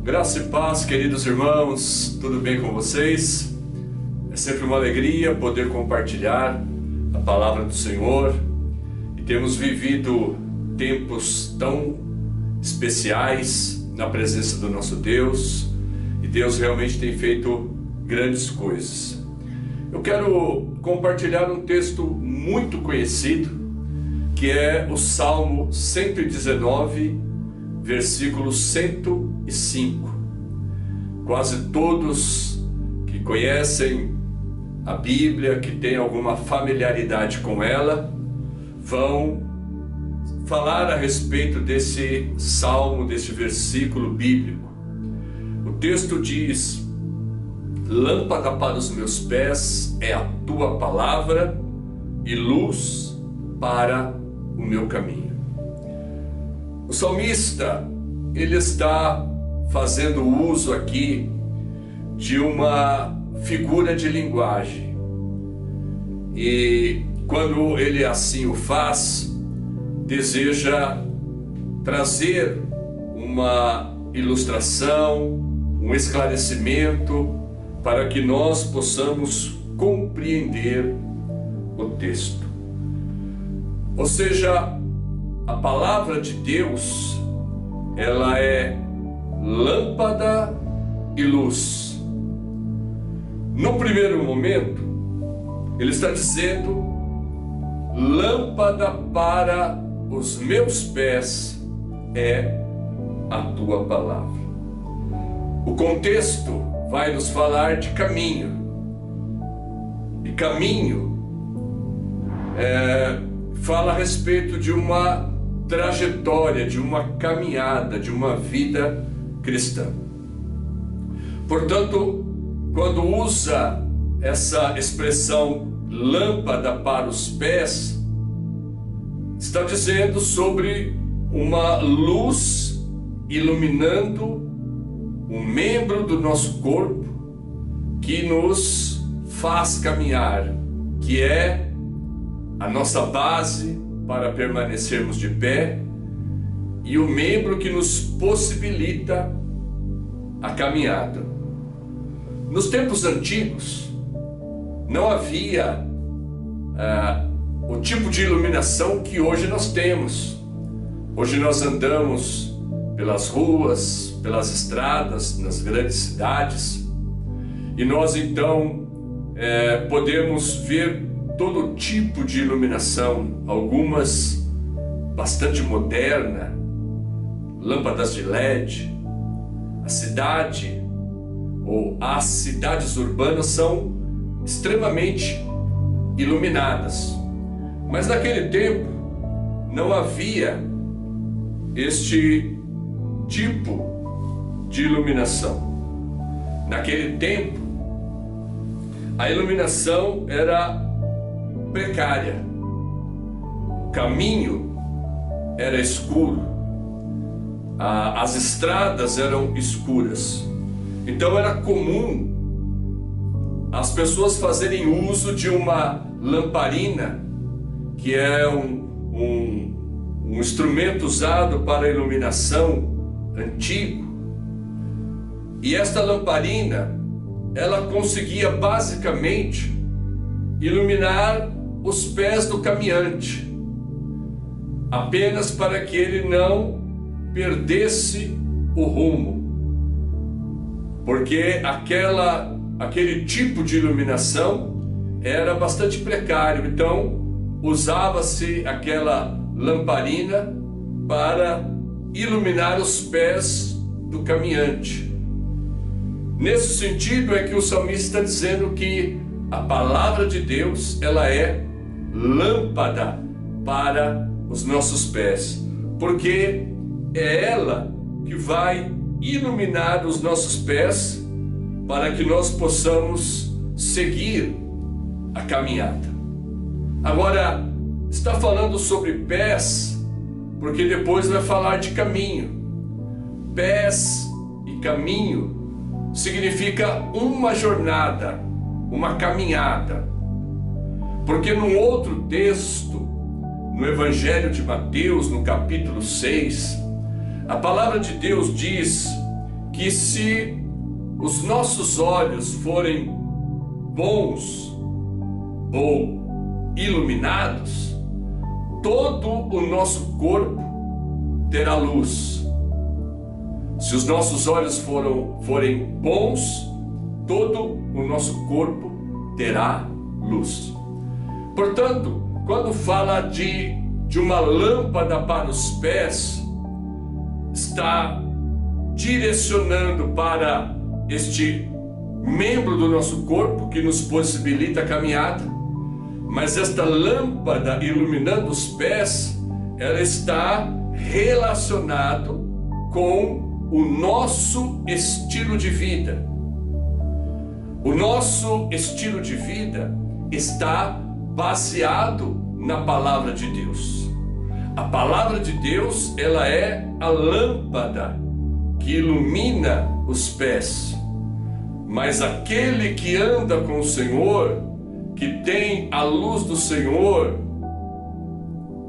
Graça e paz, queridos irmãos, tudo bem com vocês? É sempre uma alegria poder compartilhar a palavra do Senhor e temos vivido tempos tão especiais na presença do nosso Deus e Deus realmente tem feito grandes coisas. Eu quero compartilhar um texto muito conhecido que é o Salmo 119, versículo 105. Quase todos que conhecem a Bíblia, que têm alguma familiaridade com ela, vão falar a respeito desse salmo, desse versículo bíblico. O texto diz: lâmpada para os meus pés é a tua palavra e luz para o meu caminho. O salmista, ele está fazendo uso aqui de uma figura de linguagem. E quando ele assim o faz, deseja trazer uma ilustração, um esclarecimento para que nós possamos compreender o texto. Ou seja, a palavra de Deus, ela é lâmpada e luz. No primeiro momento, ele está dizendo: lâmpada para os meus pés é a tua palavra. O contexto vai nos falar de caminho. E caminho fala a respeito de uma trajetória, de uma caminhada, de uma vida cristã. Portanto, quando usa essa expressão lâmpada para os pés, está dizendo sobre uma luz iluminando um membro do nosso corpo que nos faz caminhar, que é a nossa base para permanecermos de pé e o membro que nos possibilita a caminhada. Nos tempos antigos não havia o tipo de iluminação que hoje nós temos. Hoje nós andamos pelas ruas, pelas estradas, nas grandes cidades, e nós então podemos ver todo tipo de iluminação, algumas bastante moderna, lâmpadas de LED. A cidade ou as cidades urbanas são extremamente iluminadas, mas naquele tempo não havia este tipo de iluminação. Naquele tempo a iluminação era precária, o caminho era escuro, as estradas eram escuras. Então era comum as pessoas fazerem uso de uma lamparina, que é um instrumento usado para iluminação antigo. E esta lamparina, ela conseguia basicamente iluminar os pés do caminhante, apenas para que ele não perdesse o rumo, porque aquele tipo de iluminação era bastante precário. Então usava-se aquela lamparina para iluminar os pés do caminhante. Nesse sentido é que o salmista está dizendo que a palavra de Deus, ela é lâmpada para os nossos pés, porque é ela que vai iluminar os nossos pés para que nós possamos seguir a caminhada. Agora, está falando sobre pés, porque depois vai falar de caminho. Pés e caminho significa uma jornada, uma caminhada. Porque num outro texto, no Evangelho de Mateus, no capítulo 6, a palavra de Deus diz que se os nossos olhos forem bons ou iluminados, todo o nosso corpo terá luz. Se os nossos olhos forem bons, todo o nosso corpo terá luz. Portanto, quando fala de uma lâmpada para os pés, está direcionando para este membro do nosso corpo que nos possibilita a caminhada, mas esta lâmpada iluminando os pés, ela está relacionado com o nosso estilo de vida. O nosso estilo de vida está baseado na palavra de Deus. A palavra de Deus, ela é a lâmpada que ilumina os pés. Mas aquele que anda com o Senhor, que tem a luz do Senhor,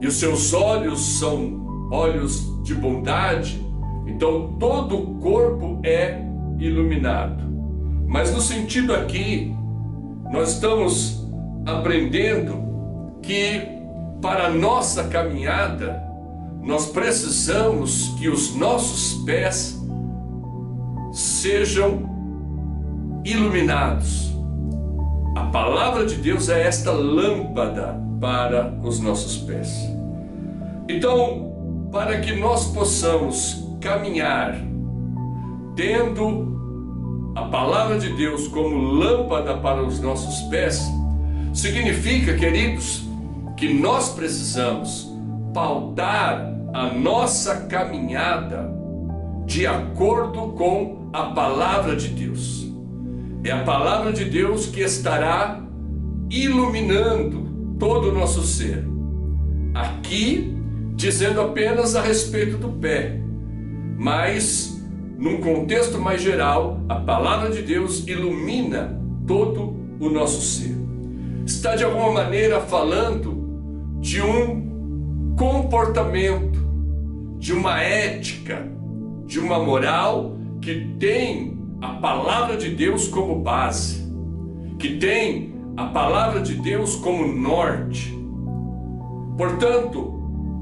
e os seus olhos são olhos de bondade, então todo o corpo é iluminado. Mas no sentido aqui, nós estamos aprendendo que para a nossa caminhada, nós precisamos que os nossos pés sejam iluminados. A palavra de Deus é esta lâmpada para os nossos pés. Então, para que nós possamos caminhar tendo a palavra de Deus como lâmpada para os nossos pés, significa, queridos, que nós precisamos pautar a nossa caminhada de acordo com a palavra de Deus. É a palavra de Deus que estará iluminando todo o nosso ser. Aqui, dizendo apenas a respeito do pé, mas num contexto mais geral, a palavra de Deus ilumina todo o nosso ser. Está de alguma maneira falando de um comportamento, de uma ética, de uma moral que tem a palavra de Deus como base, que tem a palavra de Deus como norte. Portanto,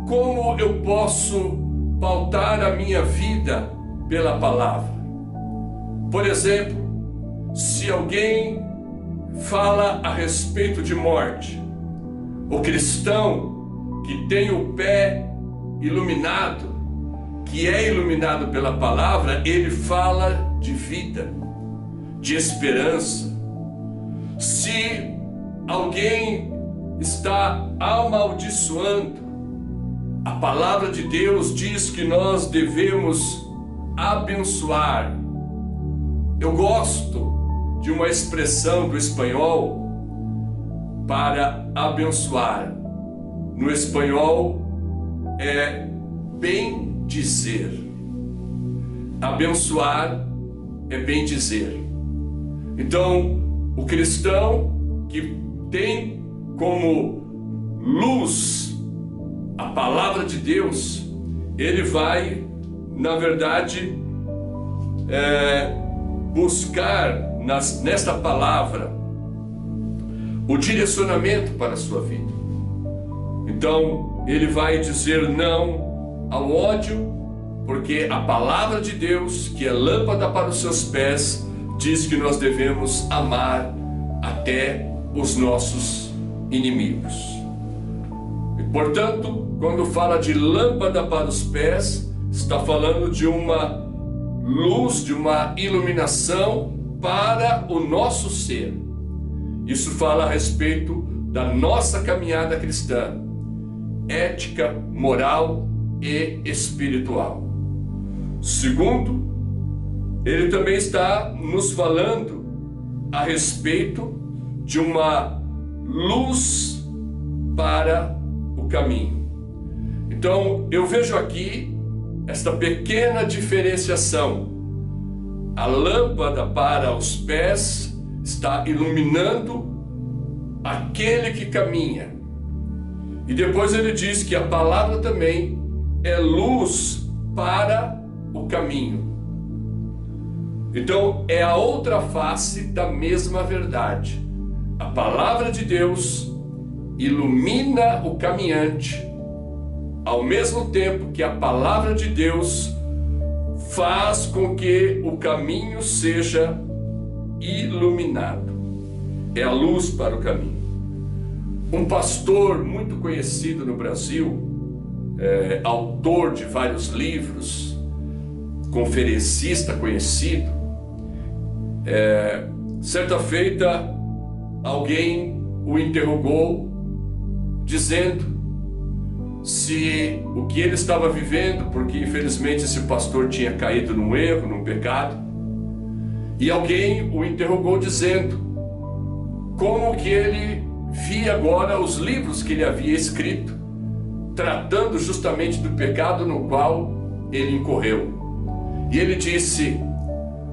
como eu posso pautar a minha vida pela palavra? Por exemplo, se alguém fala a respeito de morte, o cristão que tem o pé iluminado, que é iluminado pela palavra, ele fala de vida, de esperança. Se alguém está amaldiçoando, a palavra de Deus diz que nós devemos abençoar. Eu gosto de uma expressão do espanhol para abençoar. No espanhol é bem dizer. Abençoar é bem dizer. Então, o cristão que tem como luz a palavra de Deus, ele vai, na verdade, buscar nesta palavra o direcionamento para a sua vida. Então, ele vai dizer não ao ódio, porque a palavra de Deus, que é lâmpada para os seus pés, diz que nós devemos amar até os nossos inimigos. E, portanto, quando fala de lâmpada para os pés, está falando de uma luz, de uma iluminação para o nosso ser. Isso fala a respeito da nossa caminhada cristã, ética, moral e espiritual. Segundo, ele também está nos falando a respeito de uma luz para o caminho. Então, eu vejo aqui esta pequena diferenciação. A lâmpada para os pés está iluminando aquele que caminha. E depois ele diz que a palavra também é luz para o caminho. Então é a outra face da mesma verdade. A palavra de Deus ilumina o caminhante, ao mesmo tempo que a palavra de Deus faz com que o caminho seja iluminado. É a luz para o caminho. Um pastor muito conhecido no Brasil, autor de vários livros, conferencista conhecido, certa feita alguém o interrogou dizendo se o que ele estava vivendo, porque infelizmente esse pastor tinha caído num erro, num pecado, e alguém o interrogou dizendo como que ele via agora os livros que ele havia escrito, tratando justamente do pecado no qual ele incorreu. E ele disse: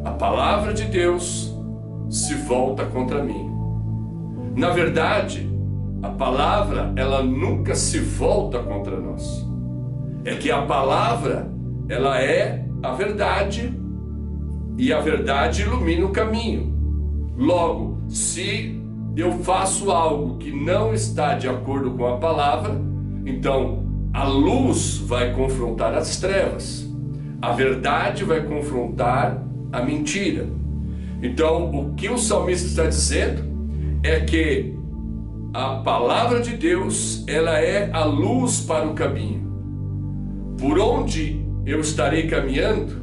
a palavra de Deus se volta contra mim. Na verdade, a palavra, ela nunca se volta contra nós. É que a palavra, ela é a verdade, e a verdade ilumina o caminho. Logo, se eu faço algo que não está de acordo com a palavra, então a luz vai confrontar as trevas, a verdade vai confrontar a mentira. Então, o que o salmista está dizendo é que a palavra de Deus, ela é a luz para o caminho. Por onde eu estarei caminhando,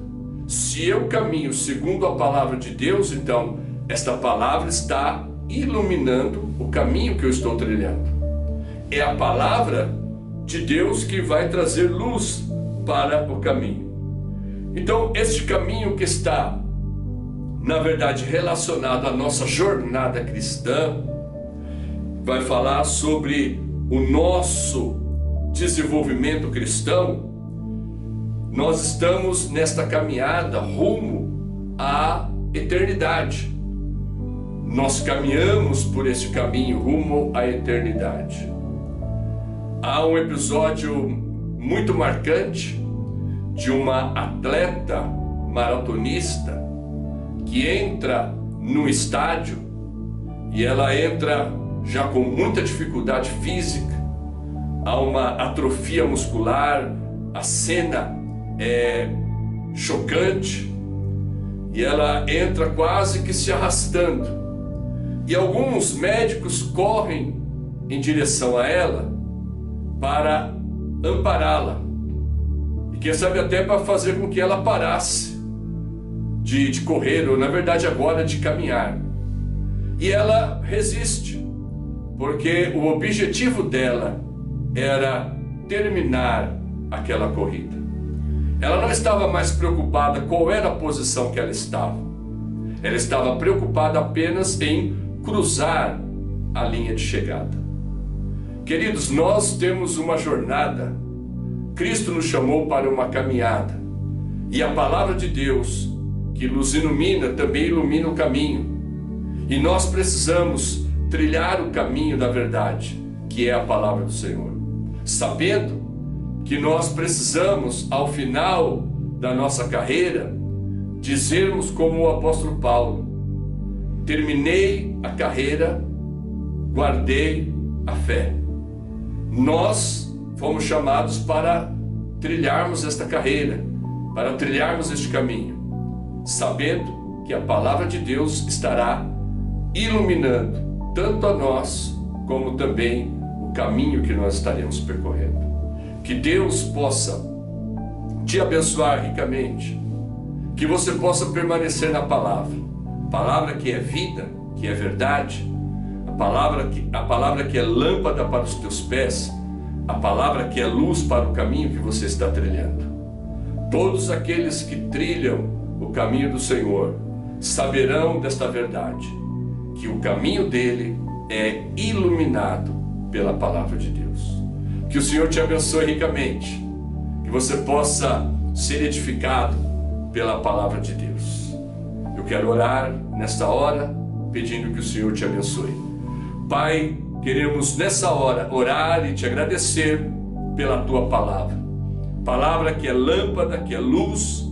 se eu caminho segundo a palavra de Deus, então esta palavra está iluminando o caminho que eu estou trilhando. É a palavra de Deus que vai trazer luz para o caminho. Então, este caminho que está, na verdade, relacionado à nossa jornada cristã, vai falar sobre o nosso desenvolvimento cristão. Nós estamos nesta caminhada rumo à eternidade. Nós caminhamos por esse caminho rumo à eternidade. Há um episódio muito marcante de uma atleta maratonista que entra no estádio e ela entra já com muita dificuldade física, há uma atrofia muscular, a cena é chocante e ela entra quase que se arrastando. E alguns médicos correm em direção a ela para ampará-la. E quem sabe até para fazer com que ela parasse de correr, ou na verdade agora de caminhar. E ela resiste, porque o objetivo dela era terminar aquela corrida. Ela não estava mais preocupada qual era a posição que ela estava. Ela estava preocupada apenas em cruzar a linha de chegada. Queridos, nós temos uma jornada. Cristo nos chamou para uma caminhada. E a palavra de Deus, que nos ilumina, também ilumina o caminho. E nós precisamos trilhar o caminho da verdade, que é a palavra do Senhor. Sabendo que nós precisamos, ao final da nossa carreira, dizermos como o apóstolo Paulo: terminei a carreira, guardei a fé. Nós fomos chamados para trilharmos esta carreira, para trilharmos este caminho, sabendo que a palavra de Deus estará iluminando tanto a nós, como também o caminho que nós estaremos percorrendo. Que Deus possa te abençoar ricamente, que você possa permanecer na palavra que é vida, que é verdade, a palavra que é lâmpada para os teus pés, a palavra que é luz para o caminho que você está trilhando. Todos aqueles que trilham o caminho do Senhor saberão desta verdade, que o caminho dele é iluminado pela palavra de Deus. Que o Senhor te abençoe ricamente, que você possa ser edificado pela palavra de Deus. Eu quero orar nesta hora, pedindo que o Senhor te abençoe. Pai, queremos nessa hora orar e te agradecer pela tua palavra. Palavra que é lâmpada, que é luz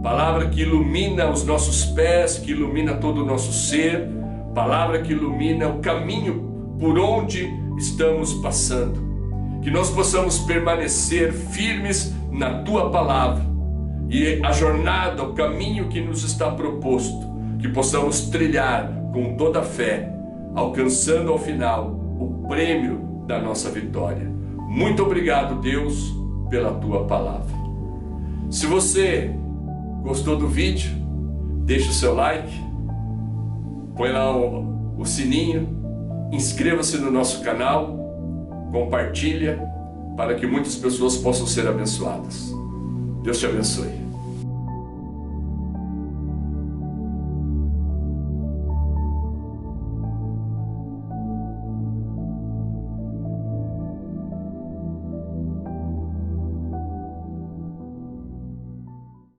palavra que ilumina os nossos pés, que ilumina todo o nosso ser, palavra que ilumina o caminho por onde estamos passando. Que nós possamos permanecer firmes na Tua palavra e a jornada, o caminho que nos está proposto, que possamos trilhar com toda a fé, alcançando ao final o prêmio da nossa vitória. Muito obrigado, Deus, pela Tua palavra. Se você gostou do vídeo, deixa o seu like, põe lá o sininho, inscreva-se no nosso canal, compartilha para que muitas pessoas possam ser abençoadas. Deus te abençoe.